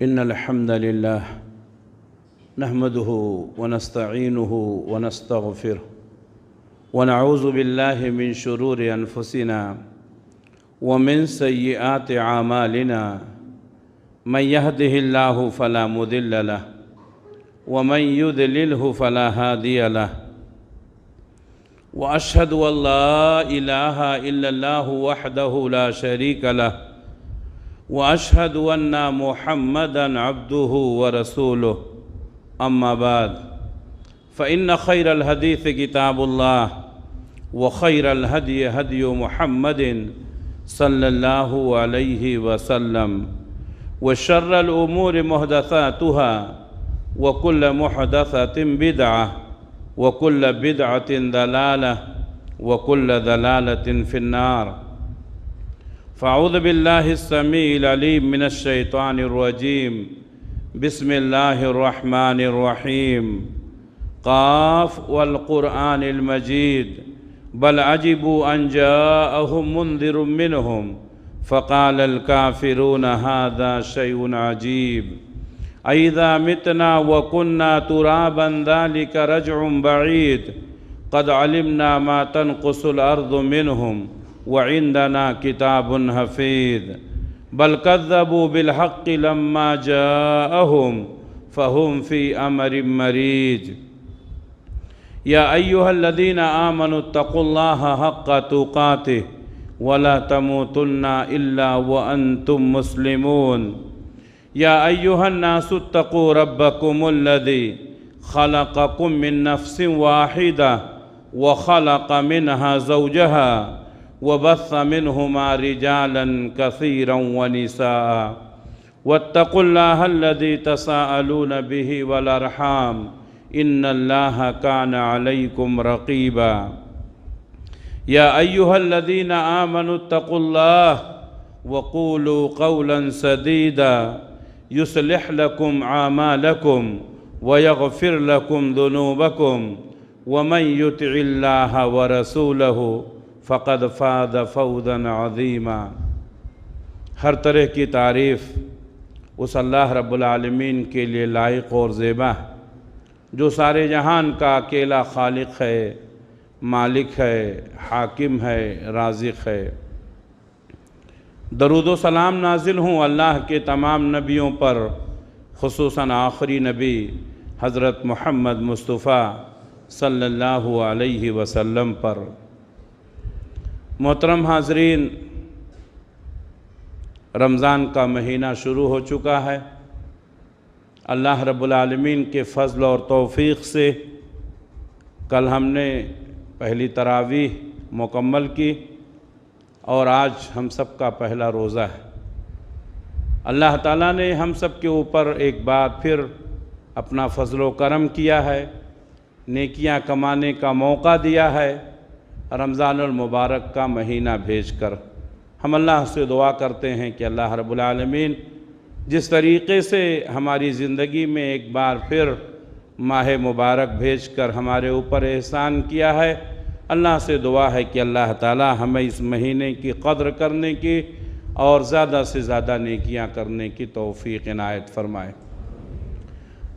إن الحمد لله نحمده ونستعينه ونستغفره ونعوذ بالله من شرور أنفسنا ومن سيئات أعمالنا من يهده الله فلا مضل له ومن يضلله فلا هادي له وأشهد أن لا إله إلا الله وحده لا شريك له وأشهد أن محمدًا عبده ورسوله أما بعد فإن خير الحديث كتاب الله وخير الهدي هدي محمد صلى الله عليه وسلم وشر الأمور محدثاتها وكل محدثة بدعة وكل بدعة ضلالة وكل ضلالة في النار فأعوذ بالله السميع العليم من الشيطان الرجيم بسم الله الرحمن الرحيم قاف والقرآن المجيد بل عجبوا أن جاءهم منذر منهم فقال الكافرون هذا شيء عجيب أإذا متنا وكنا ترابا ذلك رجع بعيد قد علمنا ما تنقص الأرض منهم وعندنا كتاب حفيظ بل كذبوا بالحق لما جاءهم فهم في أمر مريج يا أيها الذين آمنوا اتقوا الله حق تقاته ولا تموتن إلا وأنتم مسلمون يا أيها الناس اتقوا ربكم الذي خلقكم من نفس واحدة وخلق منها زوجها وبث منهما رجالا كثيرا ونساء واتقوا الله الذي تساءلون به والأرحام إن الله كان عليكم رقيبا يا أيها الذين آمنوا اتقوا الله وقولوا قولا سديدا يصلح لكم أعمالكم ويغفر لكم ذنوبكم ومن يطع الله ورسوله فقد فاز فوزا عظیما۔ ہر طرح کی تعریف اس اللہ رب العالمین کے لیے لائق اور زیبا ہے جو سارے جہان کا اکیلا خالق ہے، مالک ہے، حاکم ہے، رازق ہے۔ درود و سلام نازل ہوں اللہ کے تمام نبیوں پر، خصوصاً آخری نبی حضرت محمد مصطفیٰ صلی اللہ علیہ وسلم پر۔ محترم حاضرین، رمضان کا مہینہ شروع ہو چکا ہے۔ اللہ رب العالمین کے فضل اور توفیق سے کل ہم نے پہلی تراویح مکمل کی اور آج ہم سب کا پہلا روزہ ہے۔ اللہ تعالیٰ نے ہم سب کے اوپر ایک بار پھر اپنا فضل و کرم کیا ہے، نیکیاں کمانے کا موقع دیا ہے رمضان المبارک کا مہینہ بھیج کر۔ ہم اللہ سے دعا کرتے ہیں کہ اللہ رب العالمین جس طریقے سے ہماری زندگی میں ایک بار پھر ماہ مبارک بھیج کر ہمارے اوپر احسان کیا ہے، اللہ سے دعا ہے کہ اللہ تعالی ہمیں اس مہینے کی قدر کرنے کی اور زیادہ سے زیادہ نیکیاں کرنے کی توفیق عنایت فرمائے۔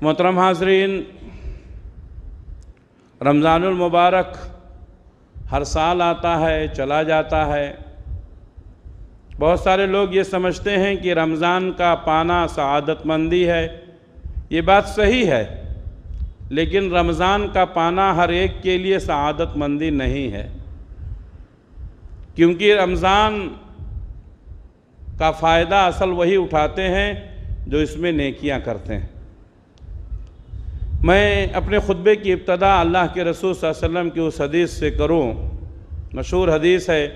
محترم حاضرین، رمضان المبارک ہر سال آتا ہے، چلا جاتا ہے۔ بہت سارے لوگ یہ سمجھتے ہیں کہ رمضان کا پانا سعادت مندی ہے۔ یہ بات صحیح ہے، لیکن رمضان کا پانا ہر ایک کے لیے سعادت مندی نہیں ہے، کیونکہ رمضان کا فائدہ اصل وہی اٹھاتے ہیں جو اس میں نیکیاں کرتے ہیں۔ میں اپنے خطبے کی ابتدا اللہ کے رسول صلی اللہ علیہ وسلم کی اس حدیث سے کروں۔ مشہور حدیث ہے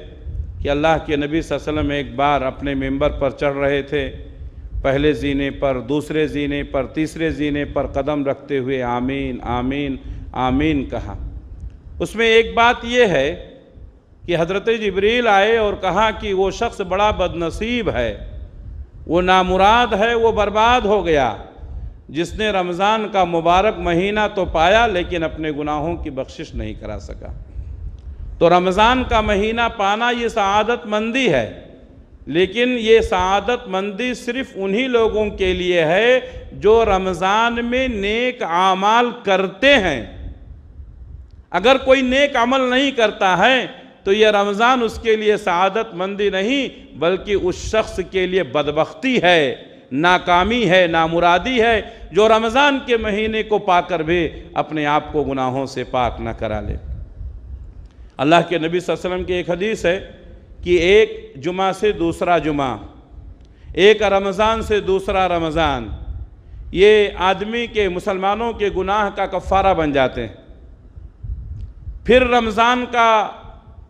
کہ اللہ کے نبی صلی اللہ علیہ وسلم ایک بار اپنے ممبر پر چڑھ رہے تھے، پہلے زینے پر، دوسرے زینے پر، تیسرے زینے پر قدم رکھتے ہوئے آمین آمین آمین کہا۔ اس میں ایک بات یہ ہے کہ حضرت جبریل آئے اور کہا کہ وہ شخص بڑا بدنصیب ہے، وہ نامراد ہے، وہ برباد ہو گیا، جس نے رمضان کا مبارک مہینہ تو پایا لیکن اپنے گناہوں کی بخشش نہیں کرا سکا۔ تو رمضان کا مہینہ پانا یہ سعادت مندی ہے، لیکن یہ سعادت مندی صرف انہی لوگوں کے لیے ہے جو رمضان میں نیک اعمال کرتے ہیں۔ اگر کوئی نیک عمل نہیں کرتا ہے تو یہ رمضان اس کے لیے سعادت مندی نہیں بلکہ اس شخص کے لیے بدبختی ہے، ناکامی ہے، نامرادی ہے، جو رمضان کے مہینے کو پا کر بھی اپنے آپ کو گناہوں سے پاک نہ کرا لے۔ اللہ کے نبی صلی اللہ علیہ وسلم کی ایک حدیث ہے کہ ایک جمعہ سے دوسرا جمعہ، ایک رمضان سے دوسرا رمضان، یہ آدمی کے، مسلمانوں کے گناہ کا کفارہ بن جاتے ہیں۔ پھر رمضان کا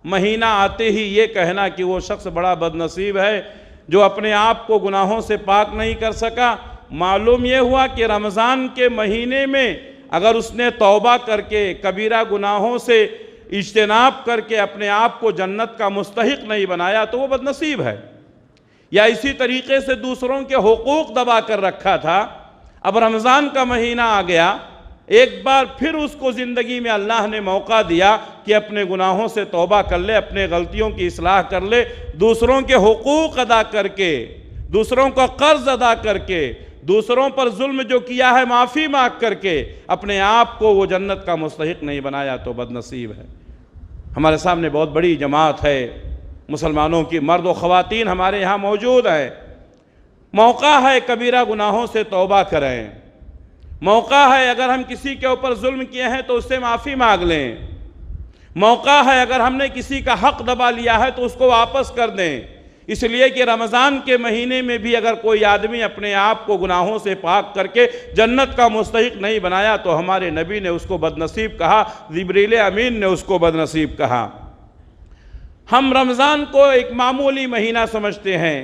مہینہ آتے ہی یہ کہنا کہ وہ شخص بڑا بد نصیب ہے جو اپنے آپ کو گناہوں سے پاک نہیں کر سکا۔ معلوم یہ ہوا کہ رمضان کے مہینے میں اگر اس نے توبہ کر کے کبیرہ گناہوں سے اجتناب کر کے اپنے آپ کو جنت کا مستحق نہیں بنایا تو وہ بد نصیب ہے۔ یا اسی طریقے سے دوسروں کے حقوق دبا کر رکھا تھا، اب رمضان کا مہینہ آ گیا، ایک بار پھر اس کو زندگی میں اللہ نے موقع دیا کہ اپنے گناہوں سے توبہ کر لے، اپنے غلطیوں کی اصلاح کر لے، دوسروں کے حقوق ادا کر کے، دوسروں کا قرض ادا کر کے، دوسروں پر ظلم جو کیا ہے معافی مانگ کر کے اپنے آپ کو وہ جنت کا مستحق نہیں بنایا تو بد نصیب ہے۔ ہمارے سامنے بہت بڑی جماعت ہے مسلمانوں کی، مرد و خواتین ہمارے یہاں موجود ہیں۔ موقع ہے کبیرہ گناہوں سے توبہ کریں، موقع ہے اگر ہم کسی کے اوپر ظلم کیے ہیں تو اس سے معافی مانگ لیں، موقع ہے اگر ہم نے کسی کا حق دبا لیا ہے تو اس کو واپس کر دیں۔ اس لیے کہ رمضان کے مہینے میں بھی اگر کوئی آدمی اپنے آپ کو گناہوں سے پاک کر کے جنت کا مستحق نہیں بنایا تو ہمارے نبی نے اس کو بد نصیب کہا، جبریل امین نے اس کو بد نصیب کہا۔ ہم رمضان کو ایک معمولی مہینہ سمجھتے ہیں،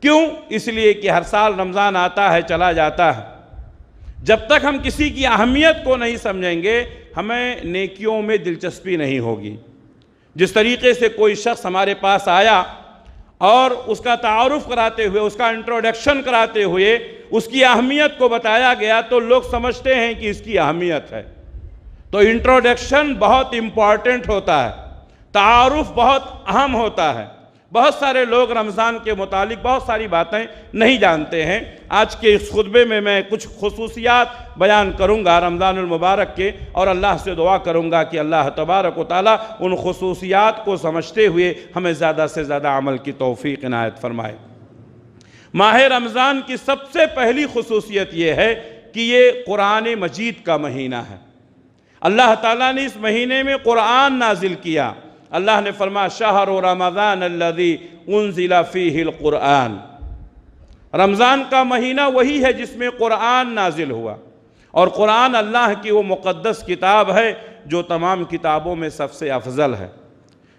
کیوں؟ اس لیے کہ ہر سال رمضان آتا ہے چلا جاتا ہے۔ جب تک ہم کسی کی اہمیت کو نہیں سمجھیں گے ہمیں نیکیوں میں دلچسپی نہیں ہوگی۔ جس طریقے سے کوئی شخص ہمارے پاس آیا اور اس کا تعارف کراتے ہوئے، اس کا انٹروڈکشن کراتے ہوئے اس کی اہمیت کو بتایا گیا تو لوگ سمجھتے ہیں کہ اس کی اہمیت ہے۔ تو انٹروڈکشن بہت امپورٹنٹ ہوتا ہے، تعارف بہت اہم ہوتا ہے۔ بہت سارے لوگ رمضان کے متعلق بہت ساری باتیں نہیں جانتے ہیں۔ آج کے اس خطبے میں میں کچھ خصوصیات بیان کروں گا رمضان المبارک کے، اور اللہ سے دعا کروں گا کہ اللہ تبارک و تعالیٰ ان خصوصیات کو سمجھتے ہوئے ہمیں زیادہ سے زیادہ عمل کی توفیق عنایت فرمائے۔ ماہ رمضان کی سب سے پہلی خصوصیت یہ ہے کہ یہ قرآن مجید کا مہینہ ہے۔ اللہ تعالیٰ نے اس مہینے میں قرآن نازل کیا۔ اللہ نے فرمایا شہر رمضان الذی انزل فیہ القرآن، رمضان کا مہینہ وہی ہے جس میں قرآن نازل ہوا، اور قرآن اللہ کی وہ مقدس کتاب ہے جو تمام کتابوں میں سب سے افضل ہے۔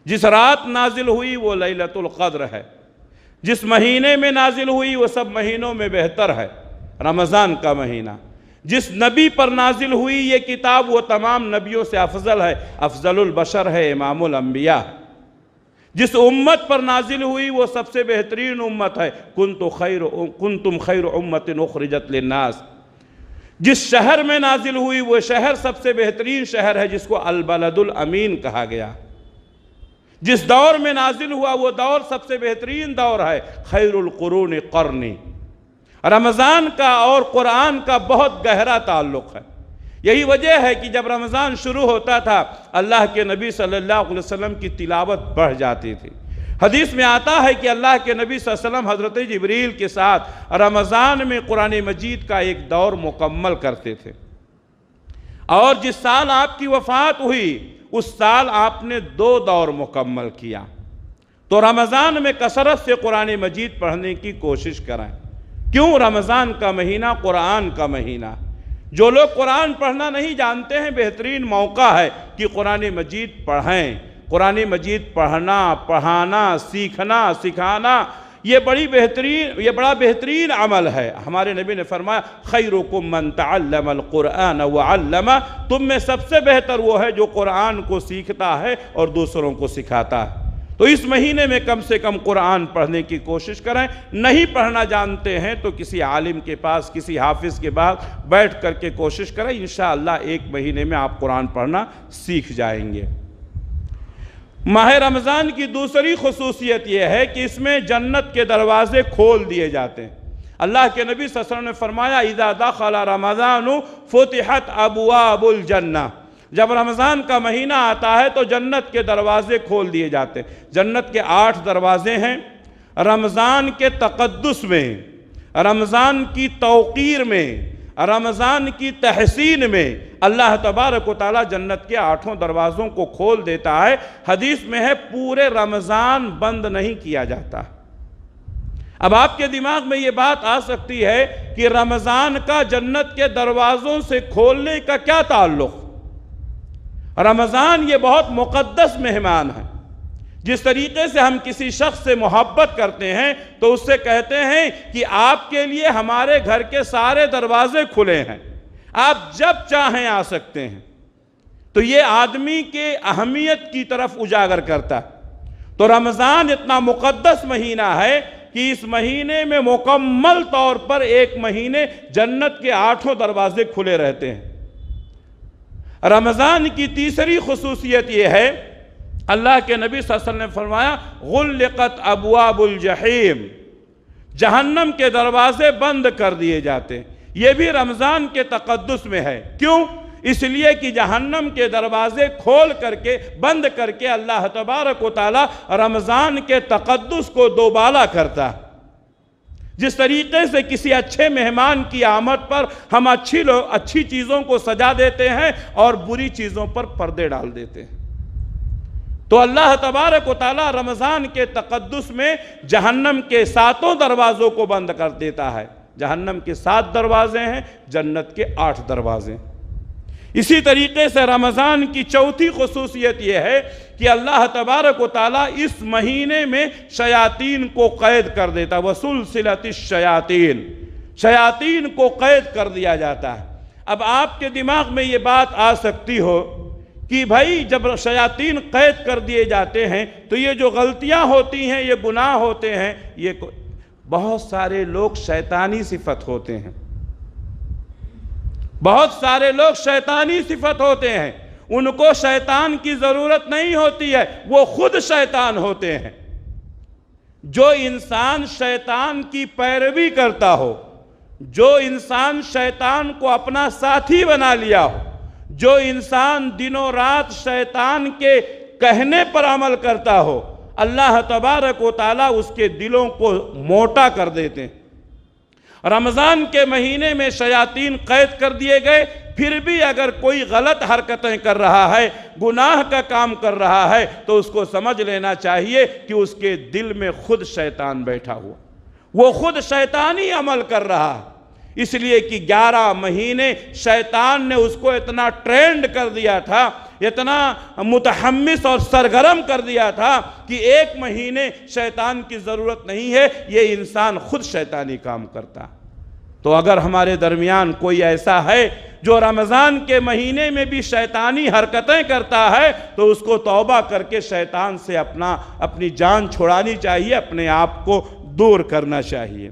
جس رات نازل ہوئی وہ لیلۃ القدر ہے، جس مہینے میں نازل ہوئی وہ سب مہینوں میں بہتر ہے، رمضان کا مہینہ۔ جس نبی پر نازل ہوئی یہ کتاب وہ تمام نبیوں سے افضل ہے، افضل البشر ہے، امام الانبیاء۔ جس امت پر نازل ہوئی وہ سب سے بہترین امت ہے، کنتم خیر امت اخرجت للناس۔ جس شہر میں نازل ہوئی وہ شہر سب سے بہترین شہر ہے جس کو البلد الامین کہا گیا۔ جس دور میں نازل ہوا وہ دور سب سے بہترین دور ہے، خیر القرون قرنی۔ رمضان کا اور قرآن کا بہت گہرا تعلق ہے۔ یہی وجہ ہے کہ جب رمضان شروع ہوتا تھا اللہ کے نبی صلی اللہ علیہ وسلم کی تلاوت بڑھ جاتی تھی۔ حدیث میں آتا ہے کہ اللہ کے نبی صلی اللہ علیہ وسلم حضرت جبریل کے ساتھ رمضان میں قرآن مجید کا ایک دور مکمل کرتے تھے، اور جس سال آپ کی وفات ہوئی اس سال آپ نے 2 دور مکمل کیا۔ تو رمضان میں کثرت سے قرآن مجید پڑھنے کی کوشش کریں۔ کیوں؟ رمضان کا مہینہ قرآن کا مہینہ۔ جو لوگ قرآن پڑھنا نہیں جانتے ہیں بہترین موقع ہے کہ قرآن مجید پڑھیں۔ قرآن مجید پڑھنا، پڑھانا، سیکھنا، سکھانا یہ بڑا بہترین عمل ہے۔ ہمارے نبی نے فرمایا خیرکم من تعلم القرآن وعلمہ، تم میں سب سے بہتر وہ ہے جو قرآن کو سیکھتا ہے اور دوسروں کو سکھاتا ہے۔ تو اس مہینے میں کم سے کم قرآن پڑھنے کی کوشش کریں۔ نہیں پڑھنا جانتے ہیں تو کسی عالم کے پاس، کسی حافظ کے پاس بیٹھ کر کے کوشش کریں، انشاءاللہ 1 مہینے میں آپ قرآن پڑھنا سیکھ جائیں گے۔ ماہ رمضان کی دوسری خصوصیت یہ ہے کہ اس میں جنت کے دروازے کھول دیے جاتے ہیں۔ اللہ کے نبی صلی اللہ علیہ وسلم نے فرمایا اذا دخل رمضان فتحت ابواب الجنہ، جب رمضان کا مہینہ آتا ہے تو جنت کے دروازے کھول دیے جاتے ہیں۔ جنت کے 8 دروازے ہیں۔ رمضان کے تقدس میں، رمضان کی توقیر میں، رمضان کی تحسین میں اللہ تبارک و تعالیٰ جنت کے 8 دروازوں کو کھول دیتا ہے۔ حدیث میں ہے پورے رمضان بند نہیں کیا جاتا۔ اب آپ کے دماغ میں یہ بات آ سکتی ہے کہ رمضان کا جنت کے دروازوں سے کھولنے کا کیا تعلق؟ رمضان یہ بہت مقدس مہمان ہے۔ جس طریقے سے ہم کسی شخص سے محبت کرتے ہیں تو اس سے کہتے ہیں کہ آپ کے لیے ہمارے گھر کے سارے دروازے کھلے ہیں، آپ جب چاہیں آ سکتے ہیں، تو یہ آدمی کے اہمیت کی طرف اجاگر کرتا ہے۔ تو رمضان اتنا مقدس مہینہ ہے کہ اس مہینے میں مکمل طور پر ایک مہینے جنت کے 8 دروازے کھلے رہتے ہیں۔ رمضان کی تیسری خصوصیت یہ ہے، اللہ کے نبی صلی اللہ علیہ وسلم نے فرمایا غلقت ابواب الجحیم، جہنم کے دروازے بند کر دیے جاتے ہیں۔ یہ بھی رمضان کے تقدس میں ہے۔ کیوں؟ اس لیے کہ جہنم کے دروازے کھول کر کے، بند کر کے اللہ تبارک و تعالی رمضان کے تقدس کو دوبالا کرتا ہے۔ جس طریقے سے کسی اچھے مہمان کی آمد پر ہم اچھی چیزوں کو سجا دیتے ہیں اور بری چیزوں پر پردے ڈال دیتے ہیں، تو اللہ تبارک و تعالی رمضان کے تقدس میں جہنم کے 7 دروازوں کو بند کر دیتا ہے۔ جہنم کے 7 دروازے ہیں، جنت کے 8 دروازے ہیں۔ اسی طریقے سے رمضان کی چوتھی خصوصیت یہ ہے کہ اللہ تبارک و تعالیٰ اس مہینے میں شیاطین کو قید کر دیتا ہے۔ وَسُلْسِلَةِ الشَّيَاطِينَ، شیاطین کو قید کر دیا جاتا ہے۔ اب آپ کے دماغ میں یہ بات آ سکتی ہو کہ بھائی جب شیاطین قید کر دیے جاتے ہیں تو یہ جو غلطیاں ہوتی ہیں، یہ گناہ ہوتے ہیں، یہ بہت سارے لوگ شیطانی صفت ہوتے ہیں، بہت سارے لوگ شیطانی صفت ہوتے ہیں، ان کو شیطان کی ضرورت نہیں ہوتی ہے، وہ خود شیطان ہوتے ہیں۔ جو انسان شیطان کی پیروی کرتا ہو، جو انسان شیطان کو اپنا ساتھی بنا لیا ہو، جو انسان دنوں رات شیطان کے کہنے پر عمل کرتا ہو، اللہ تبارک و تعالیٰ اس کے دلوں کو موٹا کر دیتے ہیں۔ رمضان کے مہینے میں شیاطین قید کر دیے گئے، پھر بھی اگر کوئی غلط حرکتیں کر رہا ہے، گناہ کا کام کر رہا ہے، تو اس کو سمجھ لینا چاہیے کہ اس کے دل میں خود شیطان بیٹھا ہوا، وہ خود شیطانی عمل کر رہا ہے۔ اس لیے کہ 11 مہینے شیطان نے اس کو اتنا ٹرینڈ کر دیا تھا، اتنا متحمس اور سرگرم کر دیا تھا کہ 1 مہینے شیطان کی ضرورت نہیں ہے، یہ انسان خود شیطانی کام کرتا۔ تو اگر ہمارے درمیان کوئی ایسا ہے جو رمضان کے مہینے میں بھی شیطانی حرکتیں کرتا ہے، تو اس کو توبہ کر کے شیطان سے اپنی جان چھڑانی چاہیے، اپنے آپ کو دور کرنا چاہیے۔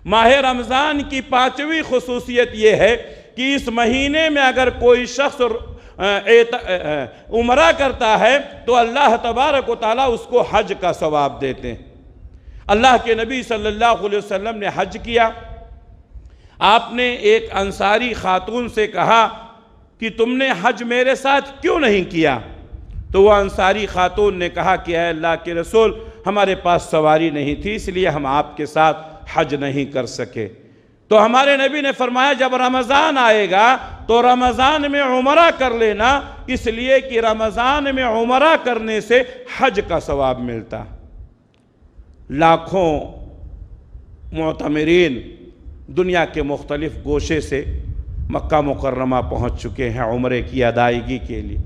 ماہ رمضان کی 5ویں خصوصیت یہ ہے کہ اس مہینے میں اگر کوئی شخص عمرہ کرتا ہے تو اللہ تبارک و تعالیٰ اس کو حج کا ثواب دیتے ہیں۔ اللہ کے نبی صلی اللہ علیہ وسلم نے حج کیا۔ آپ نے ایک انصاری خاتون سے کہا کہ تم نے حج میرے ساتھ کیوں نہیں کیا؟ تو وہ انصاری خاتون نے کہا کہ اے اللہ کے رسول، ہمارے پاس سواری نہیں تھی، اس لیے ہم آپ کے ساتھ حج نہیں کر سکے۔ تو ہمارے نبی نے فرمایا جب رمضان آئے گا تو رمضان میں عمرہ کر لینا، اس لیے کہ رمضان میں عمرہ کرنے سے حج کا ثواب ملتا۔ لاکھوں معتمرین دنیا کے مختلف گوشے سے مکہ مکرمہ پہنچ چکے ہیں عمرے کی ادائیگی کے لیے۔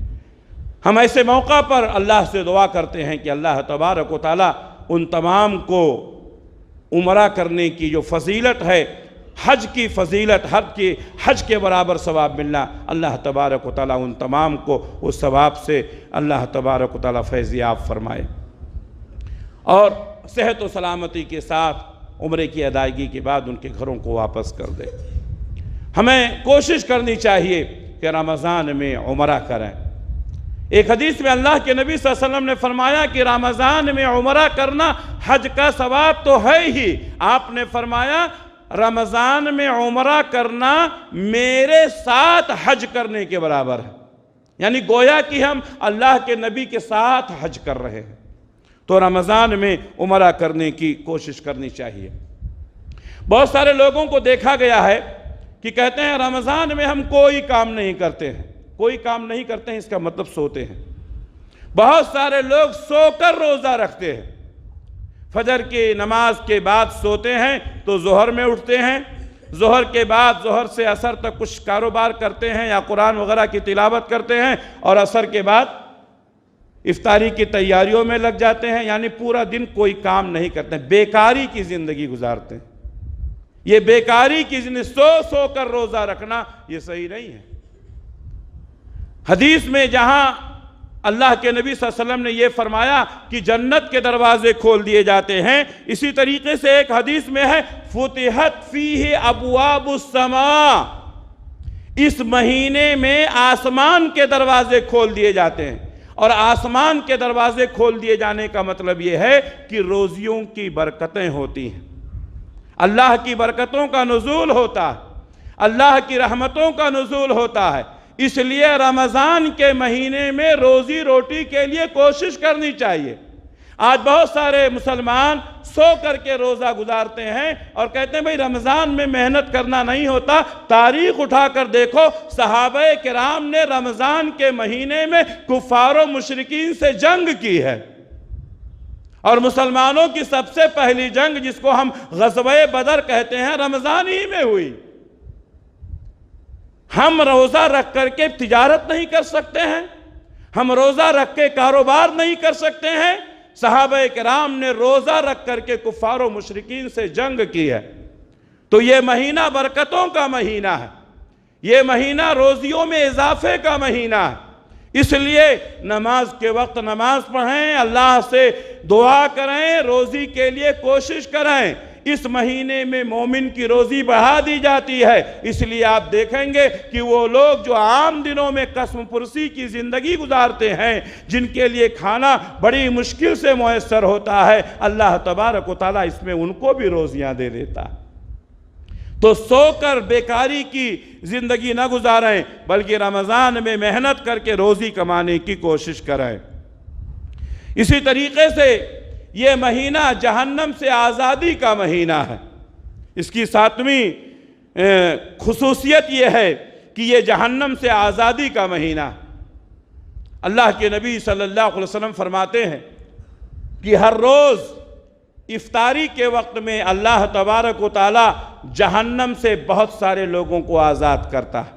ہم ایسے موقع پر اللہ سے دعا کرتے ہیں کہ اللہ تبارک و تعالیٰ ان تمام کو عمرہ کرنے کی جو فضیلت ہے، حج کی فضیلت، حج کے برابر ثواب ملنا، اللہ تبارک و تعالیٰ ان تمام کو اس ثواب سے اللہ تبارک و تعالیٰ فیض یاب فرمائے اور صحت و سلامتی کے ساتھ عمرے کی ادائیگی کے بعد ان کے گھروں کو واپس کر دے۔ ہمیں کوشش کرنی چاہیے کہ رمضان میں عمرہ کریں۔ ایک حدیث میں اللہ کے نبی صلی اللہ علیہ وسلم نے فرمایا کہ رمضان میں عمرہ کرنا حج کا ثواب تو ہے ہی، آپ نے فرمایا رمضان میں عمرہ کرنا میرے ساتھ حج کرنے کے برابر ہے، یعنی گویا کہ ہم اللہ کے نبی کے ساتھ حج کر رہے ہیں۔ تو رمضان میں عمرہ کرنے کی کوشش کرنی چاہیے۔ بہت سارے لوگوں کو دیکھا گیا ہے کہ کہتے ہیں رمضان میں ہم کوئی کام نہیں کرتے ہیں، کوئی کام نہیں کرتے ہیں اس کا مطلب سوتے ہیں۔ بہت سارے لوگ سو کر روزہ رکھتے ہیں، فجر کی نماز کے بعد سوتے ہیں تو ظہر میں اٹھتے ہیں، ظہر کے بعد ظہر سے عصر تک کچھ کاروبار کرتے ہیں یا قرآن وغیرہ کی تلاوت کرتے ہیں، اور عصر کے بعد افطاری کی تیاریوں میں لگ جاتے ہیں، یعنی پورا دن کوئی کام نہیں کرتے ہیں، بیکاری کی زندگی گزارتے ہیں۔ یہ بیکاری کی زندگی، سو کر روزہ رکھنا یہ صحیح نہیں ہے۔ حدیث میں جہاں اللہ کے نبی صلی اللہ علیہ وسلم نے یہ فرمایا کہ جنت کے دروازے کھول دیے جاتے ہیں، اسی طریقے سے ایک حدیث میں ہے فتحت فیہ ابواب السماء، اس مہینے میں آسمان کے دروازے کھول دیے جاتے ہیں، اور آسمان کے دروازے کھول دیے جانے کا مطلب یہ ہے کہ روزیوں کی برکتیں ہوتی ہیں، اللہ کی برکتوں کا نزول ہوتا ہے، اللہ کی رحمتوں کا نزول ہوتا ہے۔ اس لیے رمضان کے مہینے میں روزی روٹی کے لیے کوشش کرنی چاہیے۔ آج بہت سارے مسلمان سو کر کے روزہ گزارتے ہیں اور کہتے ہیں بھئی رمضان میں محنت کرنا نہیں ہوتا۔ تاریخ اٹھا کر دیکھو، صحابہ کرام نے رمضان کے مہینے میں کفار و مشرکین سے جنگ کی ہے، اور مسلمانوں کی سب سے پہلی جنگ جس کو ہم غزوہ بدر کہتے ہیں رمضان ہی میں ہوئی۔ ہم روزہ رکھ کر کے تجارت نہیں کر سکتے ہیں، ہم روزہ رکھ کے کاروبار نہیں کر سکتے ہیں۔ صحابہ کرام نے روزہ رکھ کر کے کفار و مشرکین سے جنگ کی ہے۔ تو یہ مہینہ برکتوں کا مہینہ ہے، یہ مہینہ روزیوں میں اضافے کا مہینہ ہے۔ اس لیے نماز کے وقت نماز پڑھیں، اللہ سے دعا کریں، روزی کے لیے کوشش کریں۔ اس مہینے میں مومن کی روزی بڑھا دی جاتی ہے۔ اس لیے آپ دیکھیں گے کہ وہ لوگ جو عام دنوں میں قسم پرسی کی زندگی گزارتے ہیں، جن کے لیے کھانا بڑی مشکل سے میسر ہوتا ہے، اللہ تبارک و تعالیٰ اس میں ان کو بھی روزیاں دے دیتا ہے۔ تو سو کر بیکاری کی زندگی نہ گزاریں، بلکہ رمضان میں محنت کر کے روزی کمانے کی کوشش کریں۔ اسی طریقے سے یہ مہینہ جہنم سے آزادی کا مہینہ ہے۔ اس کی ساتویں خصوصیت یہ ہے کہ یہ جہنم سے آزادی کا مہینہ ہے۔ اللہ کے نبی صلی اللہ علیہ وسلم فرماتے ہیں کہ ہر روز افطاری کے وقت میں اللہ تبارک و تعالی جہنم سے بہت سارے لوگوں کو آزاد کرتا ہے،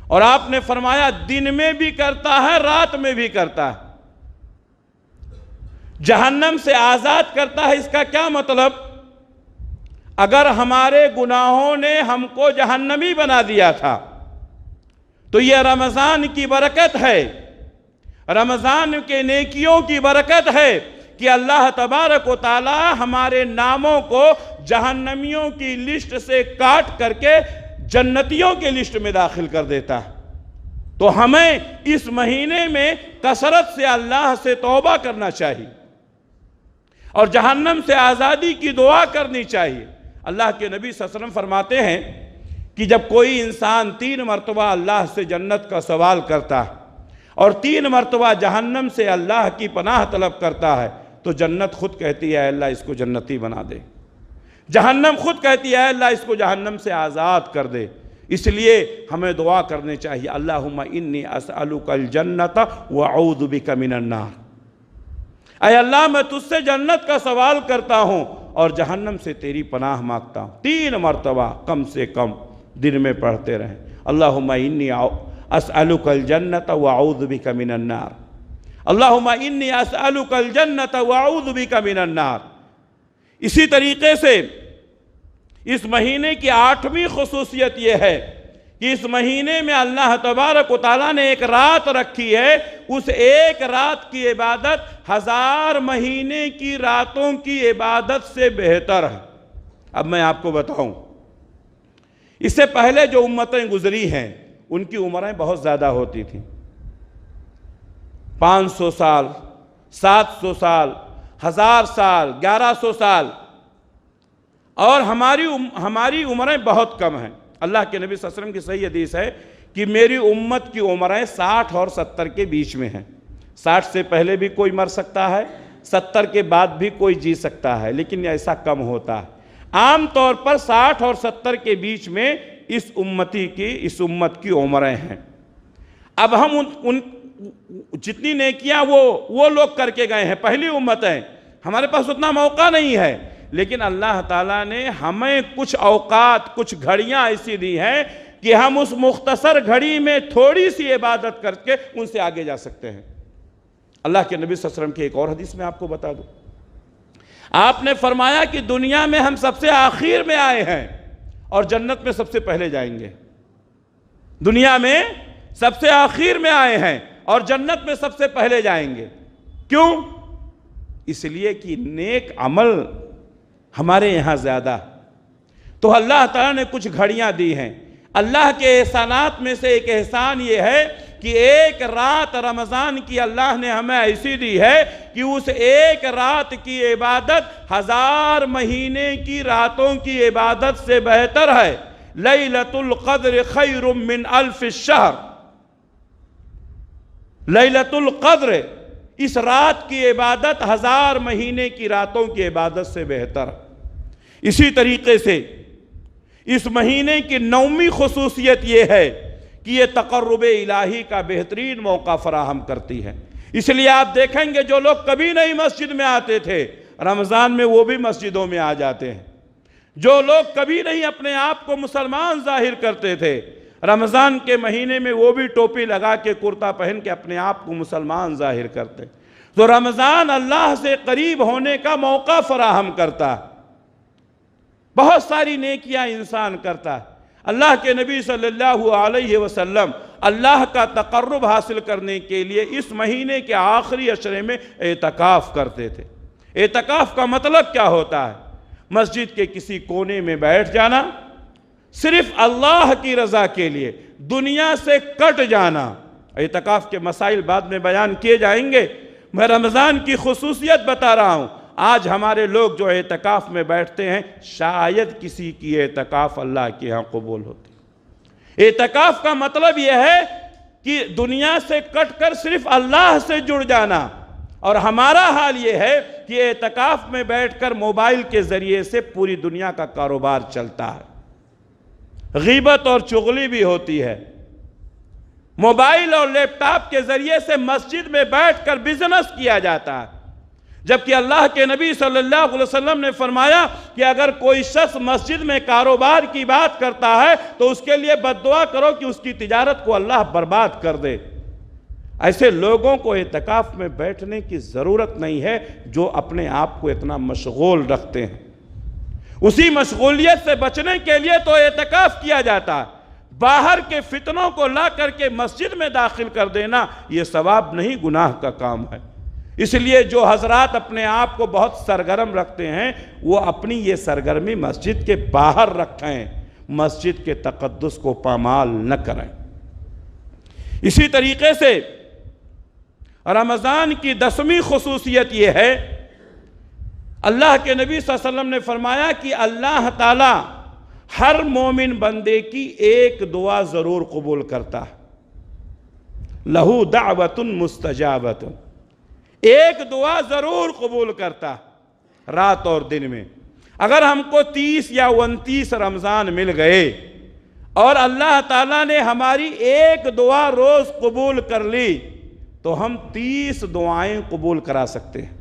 اور آپ نے فرمایا دن میں بھی کرتا ہے، رات میں بھی کرتا ہے۔ جہنم سے آزاد کرتا ہے، اس کا کیا مطلب؟ اگر ہمارے گناہوں نے ہم کو جہنمی بنا دیا تھا تو یہ رمضان کی برکت ہے، رمضان کے نیکیوں کی برکت ہے کہ اللہ تبارک و تعالی ہمارے ناموں کو جہنمیوں کی لسٹ سے کاٹ کر کے جنتیوں کی لسٹ میں داخل کر دیتا ہے۔ تو ہمیں اس مہینے میں کثرت سے اللہ سے توبہ کرنا چاہیے اور جہنم سے آزادی کی دعا کرنی چاہیے۔ اللہ کے نبی صلی اللہ علیہ وسلم فرماتے ہیں کہ جب کوئی انسان 3 مرتبہ اللہ سے جنت کا سوال کرتا ہے اور 3 مرتبہ جہنم سے اللہ کی پناہ طلب کرتا ہے تو جنت خود کہتی ہے اللہ اس کو جنتی بنا دے، جہنم خود کہتی ہے اللہ اس کو جہنم سے آزاد کر دے۔ اس لیے ہمیں دعا کرنے چاہیے، اللہم انی اسألک الجنت واعوذ بک من النار، اے اللہ میں تجھ سے جنت کا سوال کرتا ہوں اور جہنم سے تیری پناہ مانگتا ہوں۔ 3 مرتبہ کم سے کم دن میں پڑھتے رہیں، اللہم انی اسألک الجنت واعوذ بک من النار، اللہم انی اسألک الجنت واعوذ بک من النار۔ اسی طریقے سے اس مہینے کی 8ویں خصوصیت یہ ہے کہ اس مہینے میں اللہ تبارک و تعالیٰ نے ایک رات رکھی ہے، اس ایک رات کی عبادت 1000 مہینے کی راتوں کی عبادت سے بہتر ہے۔ اب میں آپ کو بتاؤں، اس سے پہلے جو امتیں گزری ہیں ان کی عمریں بہت زیادہ ہوتی تھیں، 500 سال، 700 سال، 1000 سال، 1100 سال، اور ہماری عمریں بہت کم ہیں۔ اللہ کے نبی صلی اللہ علیہ وسلم کی صحیح حدیث ہے کہ میری امت کی عمریں 60 اور 70 کے بیچ میں ہیں۔ 60 سے پہلے بھی کوئی مر سکتا ہے، 70 کے بعد بھی کوئی جی سکتا ہے، لیکن ایسا کم ہوتا ہے۔ عام طور پر 60 اور 70 کے بیچ میں اس امت کی عمریں ہیں۔ اب ہم ان جتنی نیکیاں وہ لوگ کر کے گئے ہیں، پہلی امت ہیں، ہمارے پاس اتنا موقع نہیں ہے، لیکن اللہ تعالیٰ نے ہمیں کچھ اوقات، کچھ گھڑیاں ایسی دی ہیں کہ ہم اس مختصر گھڑی میں تھوڑی سی عبادت کر کے ان سے آگے جا سکتے ہیں۔ اللہ کے نبی صلی اللہ علیہ وسلم کی ایک اور حدیث میں آپ کو بتا دوں، آپ نے فرمایا کہ دنیا میں ہم سب سے آخر میں آئے ہیں اور جنت میں سب سے پہلے جائیں گے۔ دنیا میں سب سے آخر میں آئے ہیں اور جنت میں سب سے پہلے جائیں گے۔ کیوں؟ اس لیے کہ نیک عمل ہمارے یہاں زیادہ۔ تو اللہ تعالیٰ نے کچھ گھڑیاں دی ہیں۔ اللہ کے احسانات میں سے ایک احسان یہ ہے کہ ایک رات رمضان کی اللہ نے ہمیں ایسی دی ہے کہ اس ایک رات کی عبادت 1000 مہینے کی راتوں کی عبادت سے بہتر ہے۔ لیلۃ القدر خیر من 1000 الشہر۔ لیلۃ القدر، اس رات کی عبادت 1000 مہینے کی راتوں کی عبادت سے بہتر۔ اسی طریقے سے اس مہینے کی 9ویں خصوصیت یہ ہے کہ یہ تقرب الہی کا بہترین موقع فراہم کرتی ہے۔ اس لیے آپ دیکھیں گے جو لوگ کبھی نہیں مسجد میں آتے تھے، رمضان میں وہ بھی مسجدوں میں آ جاتے ہیں۔ جو لوگ کبھی نہیں اپنے آپ کو مسلمان ظاہر کرتے تھے، رمضان کے مہینے میں وہ بھی ٹوپی لگا کے کرتا پہن کے اپنے آپ کو مسلمان ظاہر کرتے۔ تو رمضان اللہ سے قریب ہونے کا موقع فراہم کرتا ہے، بہت ساری نیکیاں انسان کرتا ہے۔ اللہ کے نبی صلی اللہ علیہ وسلم اللہ کا تقرب حاصل کرنے کے لیے اس مہینے کے آخری عشرے میں اعتکاف کرتے تھے۔ اعتکاف کا مطلب کیا ہوتا ہے؟ مسجد کے کسی کونے میں بیٹھ جانا، صرف اللہ کی رضا کے لیے، دنیا سے کٹ جانا۔ اعتکاف کے مسائل بعد میں بیان کیے جائیں گے، میں رمضان کی خصوصیت بتا رہا ہوں۔ آج ہمارے لوگ جو اعتکاف میں بیٹھتے ہیں، شاید کسی کی اعتکاف اللہ کے ہاں قبول ہوتی۔ اعتکاف کا مطلب یہ ہے کہ دنیا سے کٹ کر صرف اللہ سے جڑ جانا، اور ہمارا حال یہ ہے کہ اعتکاف میں بیٹھ کر موبائل کے ذریعے سے پوری دنیا کا کاروبار چلتا ہے، غیبت اور چغلی بھی ہوتی ہے۔ موبائل اور لیپ ٹاپ کے ذریعے سے مسجد میں بیٹھ کر بزنس کیا جاتا ہے، جبکہ اللہ کے نبی صلی اللہ علیہ وسلم نے فرمایا کہ اگر کوئی شخص مسجد میں کاروبار کی بات کرتا ہے تو اس کے لیے بد دعا کرو کہ اس کی تجارت کو اللہ برباد کر دے۔ ایسے لوگوں کو اعتکاف میں بیٹھنے کی ضرورت نہیں ہے جو اپنے آپ کو اتنا مشغول رکھتے ہیں۔ اسی مشغولیت سے بچنے کے لیے تو اعتکاف کیا جاتا ہے۔ باہر کے فتنوں کو لا کر کے مسجد میں داخل کر دینا یہ ثواب نہیں، گناہ کا کام ہے۔ اس لیے جو حضرات اپنے آپ کو بہت سرگرم رکھتے ہیں وہ اپنی یہ سرگرمی مسجد کے باہر رکھیں، مسجد کے تقدس کو پامال نہ کریں۔ اسی طریقے سے رمضان کی 10ویں خصوصیت یہ ہے، اللہ کے نبی صلی اللہ علیہ وسلم نے فرمایا کہ اللہ تعالی ہر مومن بندے کی ایک دعا ضرور قبول کرتا ہے، لہو دعوت مستجابت، ایک دعا ضرور قبول کرتا ہے رات اور دن میں۔ اگر ہم کو 30 یا 29 رمضان مل گئے اور اللہ تعالیٰ نے ہماری ایک دعا روز قبول کر لی تو ہم 30 دعائیں قبول کرا سکتے ہیں۔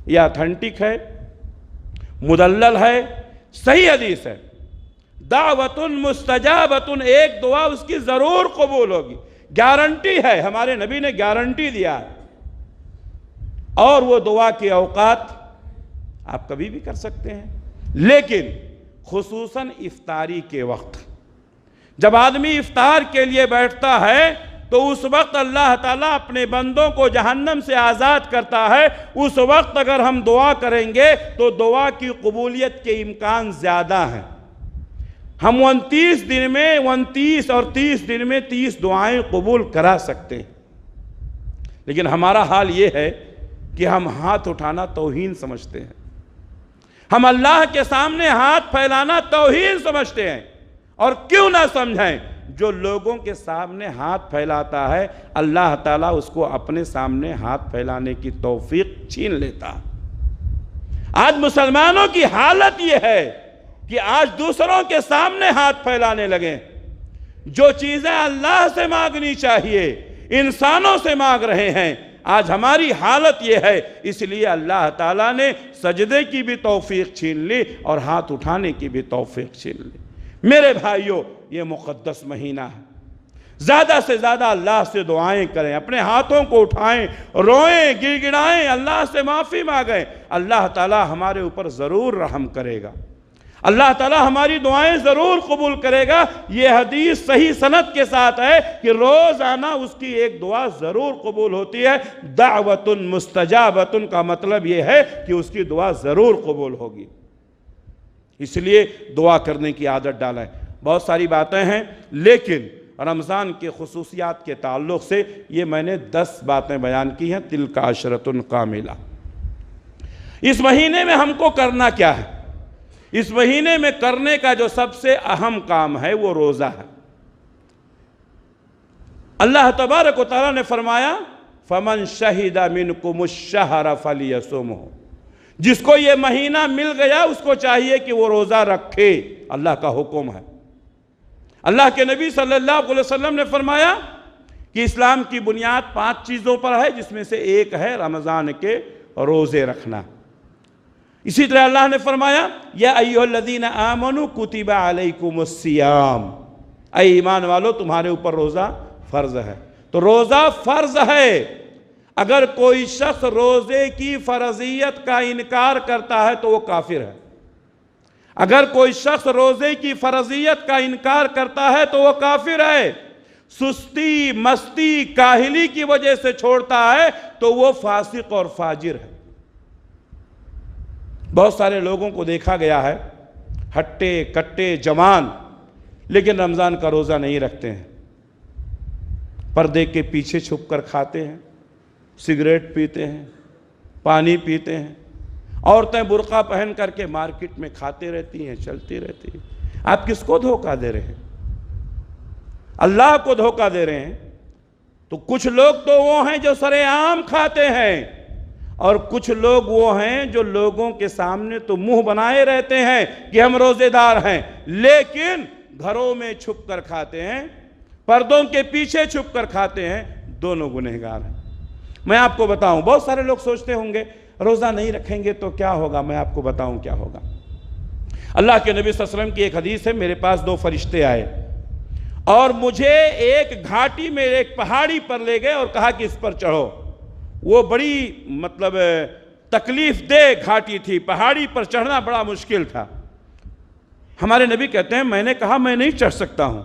یہ اتھینٹک ہے، مدلل ہے، صحیح حدیث ہے۔ دعوت مستجابت، ایک دعا اس کی ضرور قبول ہوگی، گارنٹی ہے، ہمارے نبی نے گارنٹی دیا ہے۔ اور وہ دعا کے اوقات آپ کبھی بھی کر سکتے ہیں، لیکن خصوصاً افطاری کے وقت جب آدمی افطار کے لیے بیٹھتا ہے تو اس وقت اللہ تعالیٰ اپنے بندوں کو جہنم سے آزاد کرتا ہے۔ اس وقت اگر ہم دعا کریں گے تو دعا کی قبولیت کے امکان زیادہ ہیں۔ ہم 29 دن میں 29 اور 30 دن میں 30 دعائیں قبول کرا سکتے ہیں۔ لیکن ہمارا حال یہ ہے کہ ہم ہاتھ اٹھانا توہین سمجھتے ہیں، ہم اللہ کے سامنے ہاتھ پھیلانا توہین سمجھتے ہیں۔ اور کیوں نہ سمجھیں، جو لوگوں کے سامنے ہاتھ پھیلاتا ہے اللہ تعالیٰ اس کو اپنے سامنے ہاتھ پھیلانے کی توفیق چھین لیتا ہے۔ آج مسلمانوں کی حالت یہ ہے کہ آج دوسروں کے سامنے ہاتھ پھیلانے لگے، جو چیزیں اللہ سے مانگنی چاہیے انسانوں سے مانگ رہے ہیں۔ آج ہماری حالت یہ ہے، اس لیے اللہ تعالیٰ نے سجدے کی بھی توفیق چھین لی اور ہاتھ اٹھانے کی بھی توفیق چھین لی۔ میرے بھائیوں، یہ مقدس مہینہ ہے، زیادہ سے زیادہ اللہ سے دعائیں کریں، اپنے ہاتھوں کو اٹھائیں، روئیں، گڑ گڑائیں، اللہ سے معافی مانگیں۔ اللہ تعالیٰ ہمارے اوپر ضرور رحم کرے گا، اللہ تعالیٰ ہماری دعائیں ضرور قبول کرے گا۔ یہ حدیث صحیح سند کے ساتھ ہے کہ روزانہ اس کی ایک دعا ضرور قبول ہوتی ہے۔ دعوت مستجابت کا مطلب یہ ہے کہ اس کی دعا ضرور قبول ہوگی، اس لیے دعا کرنے کی عادت ڈالیں۔ بہت ساری باتیں ہیں، لیکن رمضان کے خصوصیات کے تعلق سے یہ میں نے 10 باتیں بیان کی ہیں۔ تلک عشرۃ کاملہ۔ اس مہینے میں ہم کو کرنا کیا ہے؟ اس مہینے میں کرنے کا جو سب سے اہم کام ہے وہ روزہ ہے۔ اللہ تبارک و تعالیٰ نے فرمایا فَمَنْ شَهِدَ مِنْكُمُ الشَّهْرَ فَلْيَصُمْهُ، جس کو یہ مہینہ مل گیا اس کو چاہیے کہ وہ روزہ رکھے، اللہ کا حکم ہے۔ اللہ کے نبی صلی اللہ علیہ وسلم نے فرمایا کہ اسلام کی بنیاد 5 چیزوں پر ہے، جس میں سے ایک ہے رمضان کے روزے رکھنا۔ اسی طرح اللہ نے فرمایا یا ایھا الذین آمنوا کتب علیکم الصیام، اے ایمان والو تمہارے اوپر روزہ فرض ہے۔ تو روزہ فرض ہے، اگر کوئی شخص روزے کی فرضیت کا انکار کرتا ہے تو وہ کافر ہے۔ اگر کوئی شخص روزے کی فرضیت کا انکار کرتا ہے تو وہ کافر ہے۔ سستی، مستی، کاہلی کی وجہ سے چھوڑتا ہے تو وہ فاسق اور فاجر ہے۔ بہت سارے لوگوں کو دیکھا گیا ہے، ہٹے کٹے جوان، لیکن رمضان کا روزہ نہیں رکھتے ہیں، پردے کے پیچھے چھپ کر کھاتے ہیں، سگریٹ پیتے ہیں، پانی پیتے ہیں، عورتیں برقع پہن کر کے مارکیٹ میں کھاتے رہتی ہیں، چلتی رہتی ہیں۔ آپ کس کو دھوکہ دے رہے ہیں؟ اللہ کو دھوکہ دے رہے ہیں۔ تو کچھ لوگ تو وہ ہیں جو سرے عام کھاتے ہیں، اور کچھ لوگ وہ ہیں جو لوگوں کے سامنے تو منہ بنائے رہتے ہیں کہ ہم روزے دار ہیں، لیکن گھروں میں چھپ کر کھاتے ہیں، پردوں کے پیچھے چھپ کر کھاتے ہیں، دونوں گنہگار ہیں۔ میں آپ کو بتاؤں، بہت سارے لوگ سوچتے ہوں گے روزہ نہیں رکھیں گے تو کیا ہوگا، میں آپ کو بتاؤں کیا ہوگا۔ اللہ کے نبی صلی اللہ علیہ وسلم کی ایک حدیث ہے، میرے پاس 2 فرشتے آئے اور مجھے ایک گھاٹی میں ایک پہاڑی پر لے گئے اور کہا کہ اس پر چڑھو۔ وہ بڑی تکلیف دہ گھاٹی تھی، پہاڑی پر چڑھنا بڑا مشکل تھا۔ ہمارے نبی کہتے ہیں میں نے کہا میں نہیں چڑھ سکتا ہوں،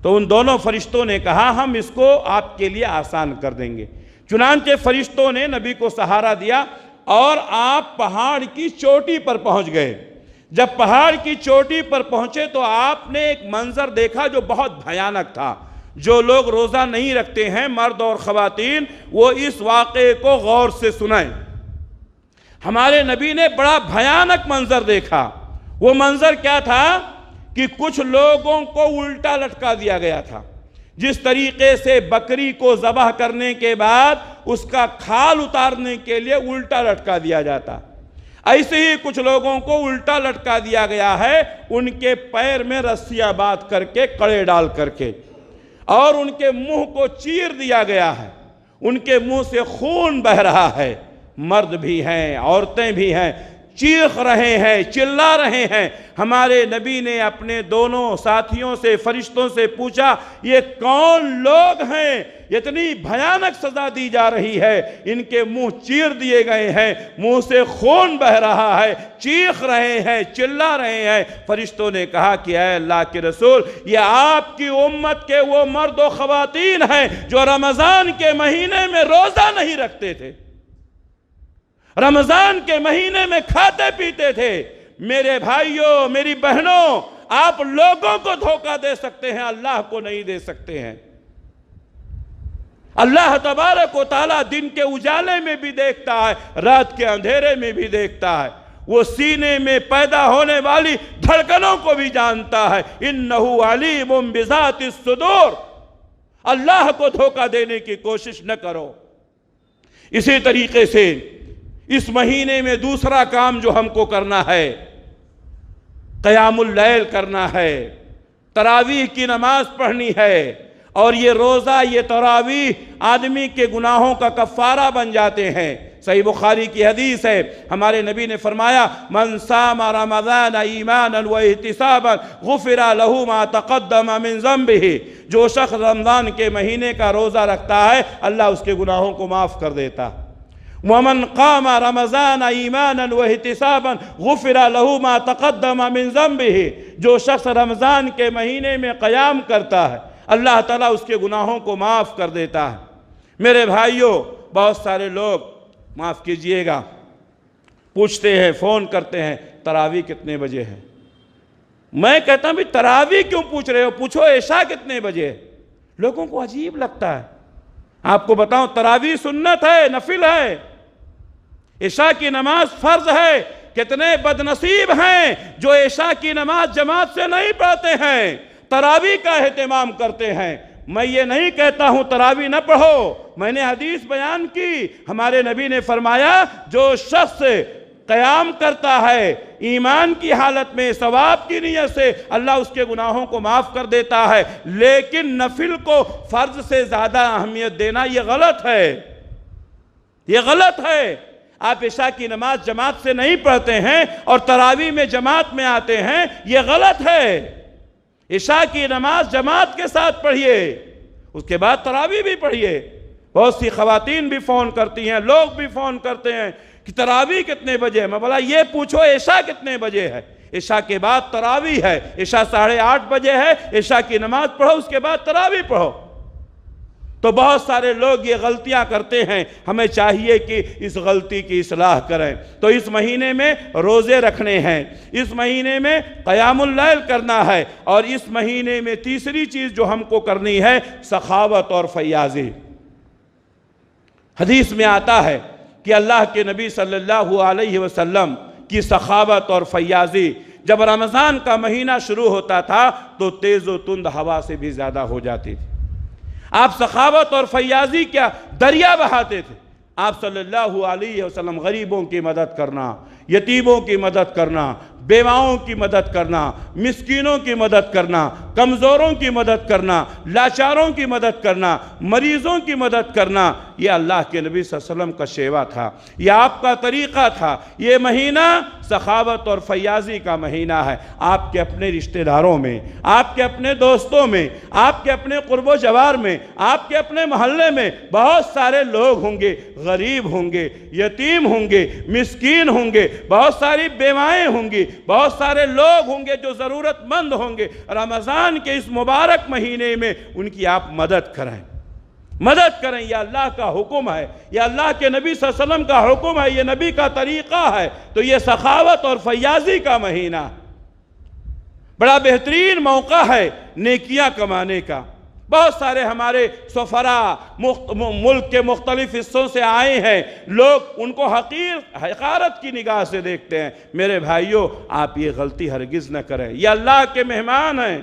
تو ان دونوں فرشتوں نے کہا ہم اس کو آپ کے لیے آسان کر دیں گے۔ چنانچہ فرشتوں نے نبی کو سہارا دیا اور آپ پہاڑ کی چوٹی پر پہنچ گئے۔ جب پہاڑ کی چوٹی پر پہنچے تو آپ نے ایک منظر دیکھا جو بہت بھیانک تھا۔ جو لوگ روزہ نہیں رکھتے ہیں، مرد اور خواتین، وہ اس واقعے کو غور سے سنیں۔ ہمارے نبی نے بڑا بھیانک منظر دیکھا۔ وہ منظر کیا تھا کہ کچھ لوگوں کو الٹا لٹکا دیا گیا تھا۔ جس طریقے سے بکری کو ذبح کرنے کے بعد اس کا کھال اتارنے کے لیے الٹا لٹکا دیا جاتا، ایسے ہی کچھ لوگوں کو الٹا لٹکا دیا گیا ہے، ان کے پیر میں رسیاں باندھ کر کے، کڑے ڈال کر کے، اور ان کے منہ کو چیر دیا گیا ہے۔ ان کے منہ سے خون بہ رہا ہے، مرد بھی ہیں، عورتیں بھی ہیں، چیخ رہے ہیں، چلا رہے ہیں۔ ہمارے نبی نے اپنے دونوں ساتھیوں سے، فرشتوں سے پوچھا یہ کون لوگ ہیں؟ اتنی بھیانک سزا دی جا رہی ہے، ان کے منہ چیر دیے گئے ہیں، منہ سے خون بہ رہا ہے، چیخ رہے ہیں، چلا رہے ہیں۔ فرشتوں نے کہا کہ اے اللہ کے رسول، یہ آپ کی امت کے وہ مرد و خواتین ہیں جو رمضان کے مہینے میں روزہ نہیں رکھتے تھے، رمضان کے مہینے میں کھاتے پیتے تھے۔ میرے بھائیوں، میری بہنوں، آپ لوگوں کو دھوکہ دے سکتے ہیں، اللہ کو نہیں دے سکتے ہیں۔ اللہ تبارک و تعالیٰ دن کے اجالے میں بھی دیکھتا ہے، رات کے اندھیرے میں بھی دیکھتا ہے، وہ سینے میں پیدا ہونے والی دھڑکنوں کو بھی جانتا ہے۔ انہ علیم بذات الصدور۔ اللہ کو دھوکہ دینے کی کوشش نہ کرو۔ اسی طریقے سے اس مہینے میں دوسرا کام جو ہم کو کرنا ہے، قیام اللیل کرنا ہے، تراویح کی نماز پڑھنی ہے، اور یہ روزہ، یہ تراویح آدمی کے گناہوں کا کفارہ بن جاتے ہیں۔ صحیح بخاری کی حدیث ہے، ہمارے نبی نے فرمایا من صام رمضان ایمانا واحتسابا غفر له ما تقدم من ذنبه۔ جو شخص رمضان کے مہینے کا روزہ رکھتا ہے اللہ اس کے گناہوں کو معاف کر دیتا۔ ومن قام رمضان ایمانا واحتسابا غفر له ما تقدم من ذنبه۔ جو شخص رمضان کے مہینے میں قیام کرتا ہے اللہ تعالیٰ اس کے گناہوں کو معاف کر دیتا ہے۔ میرے بھائیوں، بہت سارے لوگ، معاف کیجئے گا، پوچھتے ہیں، فون کرتے ہیں تراویح کتنے بجے ہے؟ میں کہتا ہوں بھی تراویح کیوں پوچھ رہے ہو؟ پوچھو عشاء کتنے بجے ہے؟ لوگوں کو عجیب لگتا ہے۔ آپ کو بتاؤں تراویح سنت ہے، نفل ہے، عشاء کی نماز فرض ہے۔ کتنے بدنصیب ہیں جو عشاء کی نماز جماعت سے نہیں پڑھتے ہیں، تراویح کا اہتمام کرتے ہیں۔ میں یہ نہیں کہتا ہوں تراویح نہ پڑھو، میں نے حدیث بیان کی، ہمارے نبی نے فرمایا جو شخص قیام کرتا ہے ایمان کی حالت میں ثواب کی نیت سے اللہ اس کے گناہوں کو معاف کر دیتا ہے۔ لیکن نفل کو فرض سے زیادہ اہمیت دینا یہ غلط ہے، یہ غلط ہے۔ آپ عشاء کی نماز جماعت سے نہیں پڑھتے ہیں اور تراویح میں جماعت میں آتے ہیں، یہ غلط ہے۔ عشاء کی نماز جماعت کے ساتھ پڑھیے، اس کے بعد تراویح بھی پڑھیے۔ بہت سی خواتین بھی فون کرتی ہیں، لوگ بھی فون کرتے ہیں کہ تراویح کتنے بجے ہے؟ میں بولا یہ پوچھو عشاء کتنے بجے ہے؟ عشاء کے بعد تراویح ہے، عشاء 8:30 بجے ہے، عشاء کی نماز پڑھو، اس کے بعد تراویح پڑھو۔ تو بہت سارے لوگ یہ غلطیاں کرتے ہیں، ہمیں چاہیے کہ اس غلطی کی اصلاح کریں۔ تو اس مہینے میں روزے رکھنے ہیں، اس مہینے میں قیام اللیل کرنا ہے، اور اس مہینے میں تیسری چیز جو ہم کو کرنی ہے سخاوت اور فیاضی۔ حدیث میں آتا ہے کہ اللہ کے نبی صلی اللہ علیہ وسلم کی سخاوت اور فیاضی جب رمضان کا مہینہ شروع ہوتا تھا تو تیز و تند ہوا سے بھی زیادہ ہو جاتی تھی۔ آپ سخاوت اور فیاضی کیا دریا بہاتے تھے۔ آپ صلی اللہ علیہ وسلم غریبوں کی مدد کرنا، یتیموں کی مدد کرنا، بیواؤں کی مدد کرنا، مسکینوں کی مدد کرنا، کمزوروں کی مدد کرنا، لاچاروں کی مدد کرنا، مریضوں کی مدد کرنا، یہ اللہ کے نبی صلی اللہ علیہ وسلم کا شیوا تھا، یہ آپ کا طریقہ تھا۔ یہ مہینہ سخاوت اور فیاضی کا مہینہ ہے۔ آپ کے اپنے رشتہ داروں میں، آپ کے اپنے دوستوں میں، آپ کے اپنے قرب و جوار میں، آپ کے اپنے محلے میں بہت سارے لوگ ہوں گے، غریب ہوں گے، یتیم ہوں گے، مسکین ہوں گے، بہت ساری بیوائیں ہوں گی، بہت سارے لوگ ہوں گے جو ضرورت مند ہوں گے۔ رمضان کے اس مبارک مہینے میں ان کی آپ مدد کریں، مدد کریں۔ یہ اللہ کا حکم ہے، یہ اللہ کے نبی صلی اللہ علیہ وسلم کا حکم ہے، یہ نبی کا طریقہ ہے۔ تو یہ سخاوت اور فیاضی کا مہینہ بڑا بہترین موقع ہے نیکیاں کمانے کا۔ بہت سارے ہمارے سفراء ملک کے مختلف حصوں سے آئے ہیں، لوگ ان کو حقارت کی نگاہ سے دیکھتے ہیں۔ میرے بھائیوں، آپ یہ غلطی ہرگز نہ کریں۔ یہ اللہ کے مہمان ہیں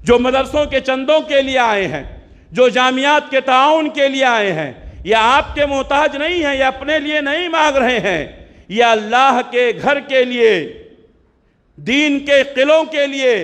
جو مدرسوں کے چندوں کے لیے آئے ہیں، جو جامعات کے تعاون کے لیے آئے ہیں۔ یہ آپ کے محتاج نہیں ہیں، یہ اپنے لیے نہیں مانگ رہے ہیں، یہ اللہ کے گھر کے لیے، دین کے قلعوں کے لیے۔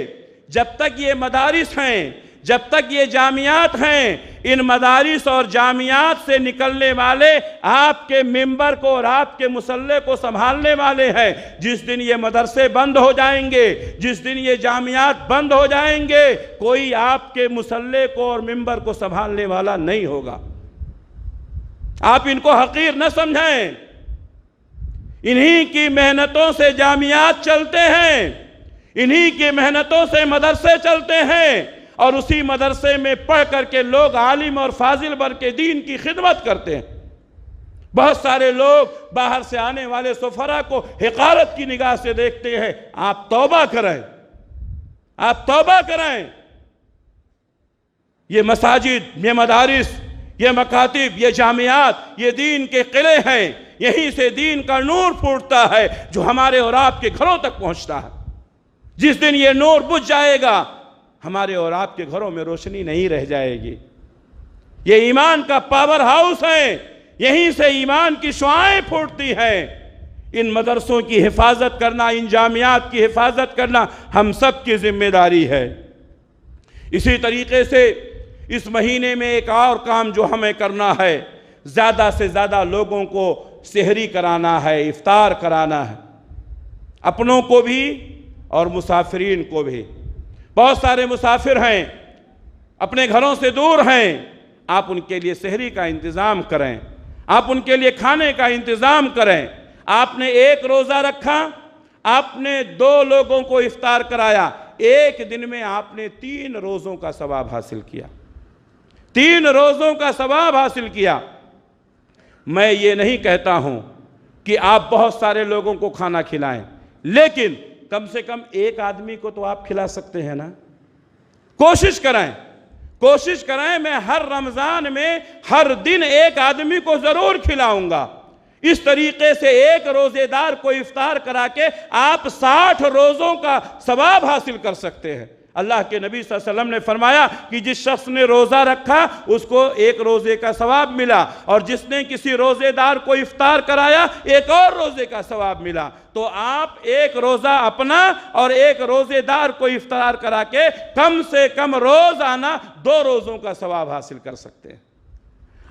جب تک یہ مدارس ہیں، جب تک یہ جامعات ہیں، ان مدارس اور جامعات سے نکلنے والے آپ کے ممبر کو اور آپ کے مصلے کو سنبھالنے والے ہیں۔ جس دن یہ مدرسے بند ہو جائیں گے، جس دن یہ جامعات بند ہو جائیں گے، کوئی آپ کے مصلے کو اور ممبر کو سنبھالنے والا نہیں ہوگا۔ آپ ان کو حقیر نہ سمجھیں، انہی کی محنتوں سے جامعات چلتے ہیں، انہی کی محنتوں سے مدرسے چلتے ہیں، اور اسی مدرسے میں پڑھ کر کے لوگ عالم اور فاضل بن کے دین کی خدمت کرتے ہیں۔ بہت سارے لوگ باہر سے آنے والے سفراء کو حقارت کی نگاہ سے دیکھتے ہیں۔ آپ توبہ کریں، آپ توبہ کریں۔ یہ مساجد، یہ مدارس، یہ مکاتب، یہ جامعات، یہ دین کے قلعے ہیں۔ یہیں سے دین کا نور پھوٹتا ہے جو ہمارے اور آپ کے گھروں تک پہنچتا ہے۔ جس دن یہ نور بجھ جائے گا، ہمارے اور آپ کے گھروں میں روشنی نہیں رہ جائے گی۔ یہ ایمان کا پاور ہاؤس ہے، یہیں سے ایمان کی شعاعیں پھوٹتی ہیں۔ ان مدرسوں کی حفاظت کرنا، ان جامعات کی حفاظت کرنا ہم سب کی ذمہ داری ہے۔ اسی طریقے سے اس مہینے میں ایک اور کام جو ہمیں کرنا ہے، زیادہ سے زیادہ لوگوں کو سحری کرانا ہے، افطار کرانا ہے، اپنوں کو بھی اور مسافرین کو بھی۔ بہت سارے مسافر ہیں، اپنے گھروں سے دور ہیں، آپ ان کے لیے سحری کا انتظام کریں، آپ ان کے لیے کھانے کا انتظام کریں۔ آپ نے ایک روزہ رکھا، آپ نے 2 لوگوں کو افطار کرایا، ایک دن میں آپ نے 3 روزوں کا ثواب حاصل کیا، 3 روزوں کا ثواب حاصل کیا۔ میں یہ نہیں کہتا ہوں کہ آپ بہت سارے لوگوں کو کھانا کھلائیں، لیکن کم سے کم ایک آدمی کو تو آپ کھلا سکتے ہیں نا۔ کوشش کریں میں ہر رمضان میں ہر دن ایک آدمی کو ضرور کھلاؤں گا۔ اس طریقے سے ایک روزے دار کو افطار کرا کے آپ 60 روزوں کا ثواب حاصل کر سکتے ہیں۔ اللہ کے نبی صلی اللہ علیہ وسلم نے فرمایا کہ جس شخص نے روزہ رکھا اس کو ایک روزے کا ثواب ملا، اور جس نے کسی روزے دار کو افطار کرایا ایک اور روزے کا ثواب ملا۔ تو آپ ایک روزہ اپنا اور ایک روزے دار کو افطار کرا کے کم سے کم روزانہ 2 روزوں کا ثواب حاصل کر سکتے ہیں۔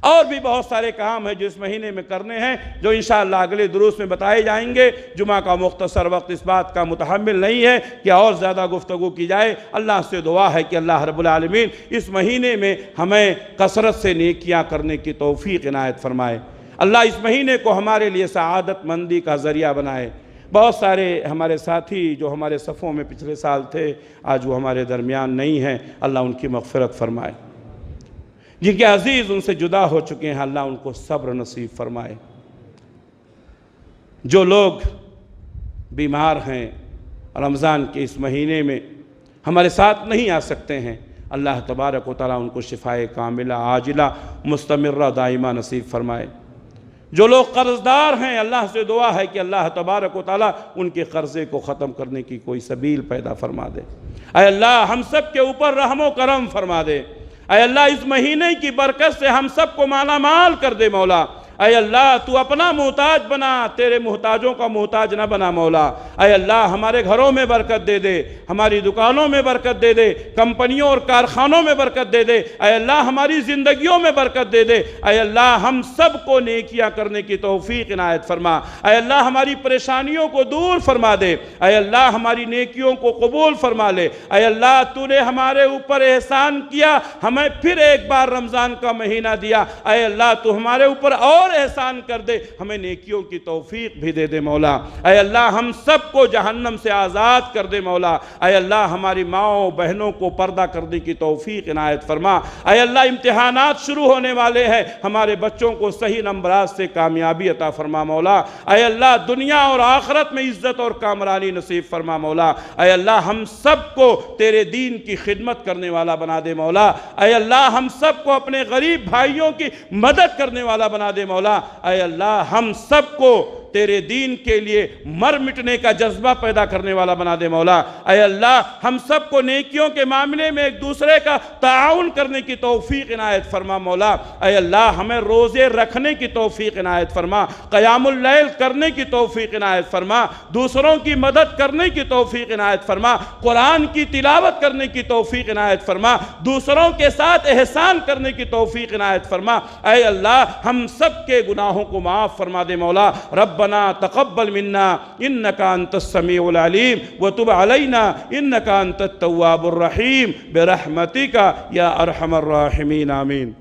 اور بھی بہت سارے کام ہیں جو اس مہینے میں کرنے ہیں، جو انشاءاللہ اگلے دروس میں بتائے جائیں گے۔ جمعہ کا مختصر وقت اس بات کا متحمل نہیں ہے کہ اور زیادہ گفتگو کی جائے۔ اللہ سے دعا ہے کہ اللہ رب العالمین اس مہینے میں ہمیں کثرت سے نیکیاں کرنے کی توفیق عنایت فرمائے۔ اللہ اس مہینے کو ہمارے لیے سعادت مندی کا ذریعہ بنائے۔ بہت سارے ہمارے ساتھی جو ہمارے صفوں میں پچھلے سال تھے، آج وہ ہمارے درمیان نہیں ہیں، اللہ ان کی مغفرت فرمائے۔ جن کے عزیز ان سے جدا ہو چکے ہیں، اللہ ان کو صبر نصیب فرمائے۔ جو لوگ بیمار ہیں رمضان کے اس مہینے میں ہمارے ساتھ نہیں آ سکتے ہیں، اللہ تبارک و تعالیٰ ان کو شفائے کاملہ عاجلہ مستمرہ دائمہ نصیب فرمائے۔ جو لوگ قرض دار ہیں، اللہ سے دعا ہے کہ اللہ تبارک و تعالیٰ ان کے قرضے کو ختم کرنے کی کوئی سبیل پیدا فرما دے۔ اے اللہ ہم سب کے اوپر رحم و کرم فرما دے۔ اے اللہ اس مہینے کی برکت سے ہم سب کو مالا مال کر دے مولا۔ اے اللہ تو اپنا محتاج بنا، تیرے محتاجوں کا محتاج نہ بنا مولا۔ اے اللہ ہمارے گھروں میں برکت دے دے، ہماری دکانوں میں برکت دے دے، کمپنیوں اور کارخانوں میں برکت دے دے۔ اے اللہ ہماری زندگیوں میں برکت دے دے۔ اے اللہ ہم سب کو نیکیاں کرنے کی توفیق عنایت فرما۔ اے اللہ ہماری پریشانیوں کو دور فرما دے۔ اے اللہ ہماری نیکیوں کو قبول فرما لے۔ اے اللہ تو نے ہمارے اوپر احسان کیا، ہمیں پھر ایک بار رمضان کا مہینہ دیا۔ اے اللہ تو ہمارے اوپر اور احسان کر دے، ہمیں نیکیوں کی توفیق بھی دے دے مولا۔ اے اللہ ہم سب کو جہنم سے آزاد کر دے مولا۔ اے اللہ ہماری ماؤں بہنوں کو پردہ کرنے کی توفیق عنایت فرما۔ اے اللہ امتحانات شروع ہونے والے ہیں، ہمارے بچوں کو صحیح نمبرات سے کامیابی عطا فرما مولا۔ اے اللہ دنیا اور آخرت میں عزت اور کامرانی نصیب فرما مولا۔ اے اللہ ہم سب کو تیرے دین کی خدمت کرنے والا بنا دے مولا۔ اے اللہ ہم سب کو اپنے غریب بھائیوں کی مدد کرنے والا بنا دے مولا۔ اے اللہ ہم سب کو تیرے دین کے لیے مر مٹنے کا جذبہ پیدا کرنے والا بنا دے مولا۔ اے اللہ ہم سب کو نیکیوں کے معاملے میں ایک دوسرے کا تعاون کرنے کی توفیق عنایت فرما مولا۔ اے اللہ ہمیں روزے رکھنے کی توفیق عنایت فرما، قیام اللیل کرنے کی توفیق عنایت فرما، دوسروں کی مدد کرنے کی توفیق عنایت فرما، قرآن کی تلاوت کرنے کی توفیق عنایت فرما، دوسروں کے ساتھ احسان کرنے کی توفیق عنایت فرما۔ اے اللہ ہم سب کے گناہوں کو معاف فرما دے مولا۔ ربنا تقبل منا انك انت السميع العليم وتب علينا انك انت التواب الرحيم برحمتك يا ارحم الراحمين آمين۔